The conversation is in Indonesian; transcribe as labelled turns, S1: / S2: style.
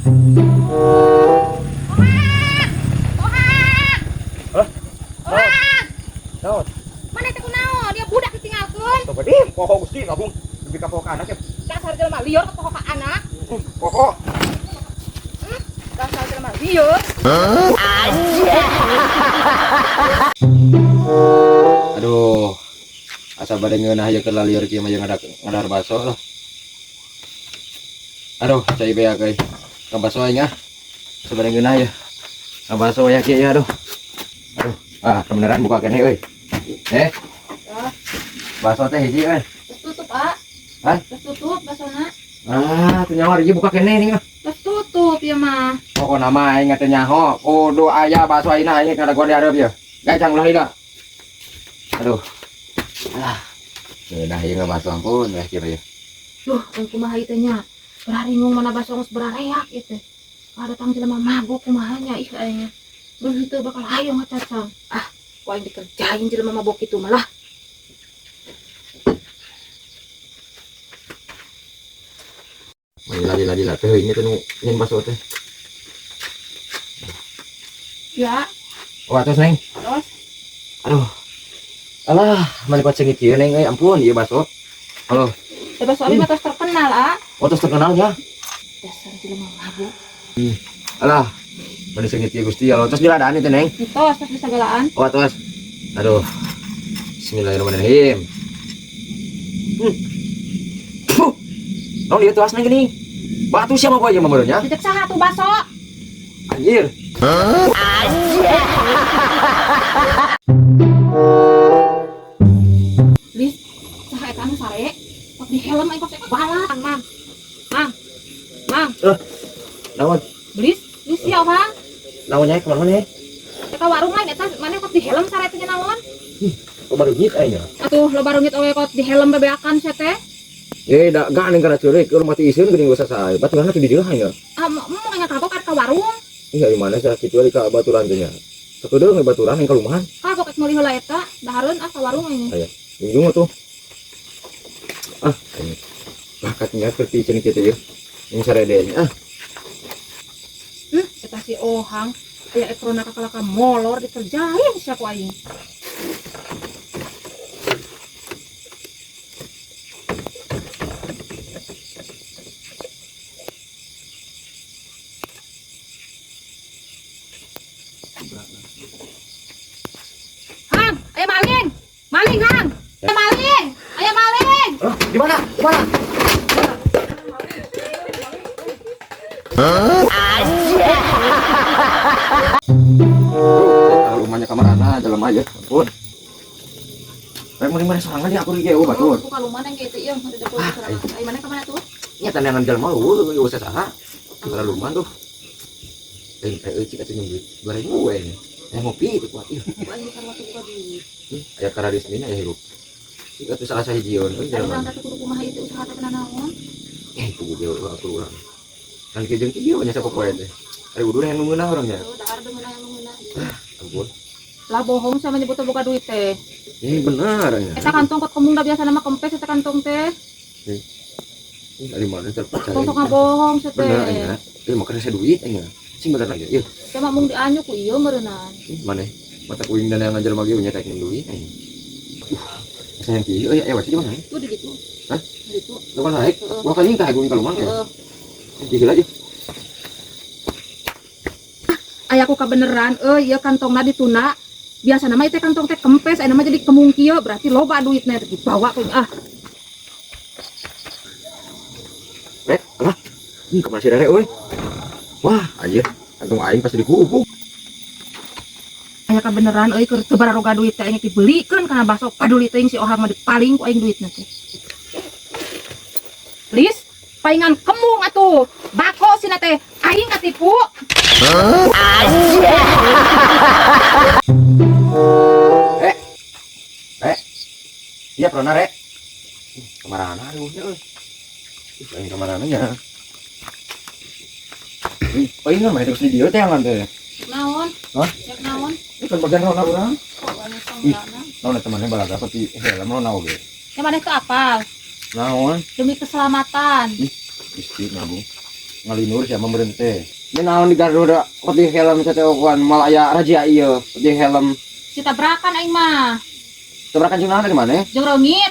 S1: Hah? Naon?
S2: Mana teh kunaon? Dia budak ditinggalkeun.
S1: Coba deh, poho Gusti gabung lebih ka poho ka anak ya.
S2: Dasar jelema lieur ka poho ka anak.
S1: Poho.
S2: Dasar jelema lieur.
S1: Aduh. Asa bade ngeunah aja ke lalieur kieu mah ngadar baso lah. Aduh, cai bea euy. Ka baso aing ah. Sabade ngeunah ya. Ka baso ya kieu ya aduh. Aduh, kebenaran buka kene euy. Baso teh hiji euy.
S2: Terus tutup, ah.
S1: Hah?
S2: Terus tutup basona.
S1: Teu nyaho hiji buka kene nih mah.
S2: Terus tutup ya mah.
S1: Pokona mah aing teh nyaho. Kudu aya baso ayeuna aing kada gua diareup ya. Gacang ulah heula. Aduh. Nah, ieu baso ampun ya kieu ya.
S2: Duh, ang kumaha ieu teh nya. Beraringung mana baso geus berareak ieu teh. Kada tang jelema mabuk kumaha nya ih aya. Beus teu bakal hayang ngacacang. Ah, ku aing dikerjain jelema mabok itu malah.
S1: Lagi teh ini teh nyen baso teh.
S2: Ya,
S1: Oh, atos Neng.
S2: terus
S1: Aduh. Alah, malipat sengit kieu Neng euy, ampun ieu baso. Halo.
S2: teh baso abi mah tos terkenal, ah.
S1: Oh, tos terkenal ya.
S2: Dasar jelema mabuk.
S1: Alah. Bade sengit kieu Gusti, alo tos diladaan teh Neng.
S2: Tos disagalaan.
S1: Oh, atos. Aduh. Bismillahirrahmanirrahim. Puh. Naon ieu tuas Neng geuning? Batu siapa boy yang memeureunnya?
S2: Cecek saha tuh baso?
S1: Anjir.
S2: Lis, saha eta anu sare? Kok di helm aing kok balang, Mang. Mang.
S1: Naon?
S2: Lis ya, Bang.
S1: Naon nya kemana nih?
S2: Eta warung lain eta mana kok di helm sare teh naon?
S1: Kok baru gitu aja?
S2: Atuh loba rungit oge kok di helm bebeakan sia teh.
S1: Da gak neng kana ceurik keur mati iseun geuning dosa sae. Baturanna teh di dieu hanya.
S2: Ah, mau nganya kagok ka warung.
S1: Iya di mana sih kitu di ka baturan teh nya. Sakedeung we baturan yang kalumahan.
S2: Kagok meuli heula eta, dahareun ka warung ini.
S1: Aya. Bingung atuh. Ini. Bakatnya seperti cenah kitu ya. Yang sarede nya.
S2: Eta si Ohang aya ekrona kakalaka molor dikerjain sia ku aing. Hang, aya maling. Maling, Hang. Aya maling. Aya maling.
S1: Di mana? Di mana? Rumahnya kamar anak dalam aja, ampun. Kayak mana serangan dia aku di batur.
S2: Bukan rumah yang gitu ya, ada dapur serangan. Ai mana ka mana tuh?
S1: Nya tandangan jalan mau lu usah saha. Kalau lumayan tuh. Cik atuh nyumbit 2000 we. Ngopi itu kuat ieu.
S2: Aing kan waktu buka duit.
S1: Aya karadis mina aya hirup. Cik atuh salah sahijieun euy
S2: Ada
S1: jalan.
S2: berangkat ke kumaha itu usaha teh kana naon?
S1: Kudu dia aku urang. Kan kieu jeung kieu nya sapopoe teh. Ari udur yang nunggueuna orangnya.
S2: Dahar dengan yang mengenah.
S1: Ampun.
S2: Lah bohong sama nyebut buka duit teh.
S1: Ini benar nya.
S2: Eta kantong kot kemung da biasa nama kempes eta kantong teh.
S1: Ini dari mana terpercaya?
S2: Kantong bohong sia teh.
S1: Benar nya. Ieu makanya saya duit nya. Sing bener aja. Ieu.
S2: Cuma mung dianyuk ku ieu meureunnan.
S1: Mana? Mata kuing dan yang ngajar magi punya teknik duit. Sayang kieu ya wes di mana?
S2: Itu di ditu.
S1: Hah?
S2: Di ditu.
S1: Lu kan naik. Gua kan ingkah gue kalau mangke.
S2: Heeh.
S1: Gila aja.
S2: Aya ku kabeneran ieu kantongna dituna. Biasa nama teh kantong teh kempes, aya nama jadi kemung kieu berarti loba duitna dibawa ku
S1: Rek, alah. Kemana si Rere euy? Wah, anjir. Kantong aing pasti dikubuk.
S2: Aya kabeneran euy keur teu bararoga duit teh aing dibelikeun kana baso paduli teuing si Ohang mah dipaling ku aing duitna teh. Please, paingan kemung atuh. Bako sina teh aing katipu.
S1: Iya pernah Rek. Kemana aduh euy. Aing kemana nya? Paingan mah terus di dieu teh angan teh.
S2: Naon?
S1: Hah?
S2: Cek naon?
S1: Ini kan bagian rona urang.
S2: Kok anu sanggana?
S1: Naon temannya balaga peti helm naon oge.
S2: Yang mana ke apal?
S1: Naon?
S2: Demi keselamatan.
S1: Isti nabung. ngalinur siapa berente. Ini naon di Garuda peti helm cateokan malah aya raja iya peti helm.
S2: Si tabrakan aing mah.
S1: Tabrakan jeung naon di mana?
S2: Jeung rongit.